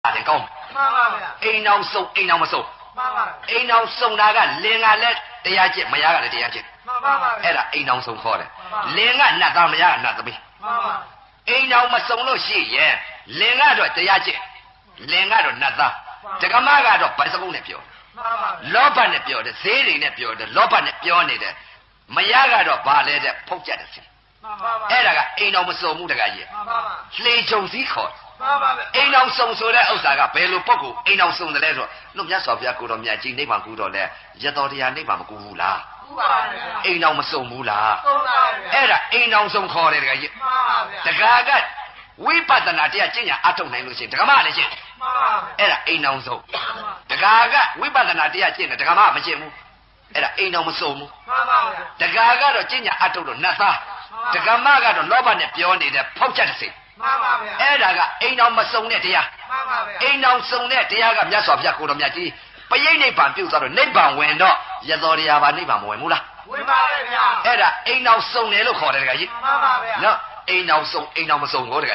တယ်ကောင်းအိမ်အောင်ဆုံးအိမ်အောင်မဆုံးအိမ်အောင်ဆုံးတာကလင်ကလည်းတရားကျင့်မယားကလည်းတရားကျင့်အဲ့ဒါအိမ်အောင်ဆုံးခေါ်တယ်လင်ကနတ်သားမယားကနတ်သမီးအိမ်အောင်မဆုံးလို့ရှိရင်လင်ကတော့တရားကျင့်လင်ကတော့နတ်သားဒကမကတော့ဗိုက်စကုန်းနဲ့ပြောလောဘနဲ့ပြောတယ်ဈေးတွေနဲ့ပြောတယ်လောဘနဲ့ပြောနေတယ်မယားကတော့ဘာလဲတဲ့ဖုတ်ကြတယ်စီအဲ့ဒါကအိမ်အောင်မဆုံးမှုတကကြီးလှေချုံစည်းခေါ်အိမ်အောင်ဆုံးဆိုတဲ့ဥစ္စာကဘယ်လိုပုဂ္ဂိုလ်အိမ်အောင်ဆုံးတယ်လဲဆိုတော့နှုတ်မြတ်စွာဘုရားကိုတော်မြတ်ကြီးနိဗ္ဗာန်ကူတော်လဲရတော်တရားနိဗ္ဗာန်မကူဘူးလားကူပါဗျာအိမ်အောင်မဆုံးဘူးလားဆုံးပါဗျာအဲ့ဒါအိမ်အောင်ဆုံးခေါ်တယ်တကကြီးမှန်ပါဗျာတကာကဝိပဿနာတရားကျင့်ညာအထုတ်နိုင်လို့ရှိရင်ဒကမလည်းကျင့်မှန်ပါဗျာအဲ့ဒါအိမ်အောင်ဆုံးတကာကဝိပဿနာတရားကျင့်တယ်ဒကမမကျင့်ဘူးအဲ့ဒါအိမ်အောင်မဆုံးဘူးမှန်ပါဗျာတကာကတော့ကျင့်ညာအထုတ်လို့နတ်သားဒကမကတော့လောဘနဲ့ပြောနေတဲ့ဖောက်ချက်တစ်စိမှန်ပါဗျာအဲ့ဒါကအိမ်အောင်မဆုံးတဲ့တရားမှန်ပါဗျာအိမ်အောင်ဆုံးတဲ့တရားကမြတ်စွာဘုရားကိုတော်မြတ်ကြီးပရိနိဗ္ဗာန်ပြုသွားတော့နိဗ္ဗာန်ဝင်တော့ရသောတရားပါနိဗ္ဗာန်မဝင်ဘူးလားဝင်ပါရဲ့ဗျာအဲ့ဒါအိမ်အောင်ဆုံးတယ်လို့ခေါ်တယ်တကကြီးမှန်ပါဗျာနော်အိမ်အောင်ဆုံးအိမ်အောင်မဆုံးကိုတက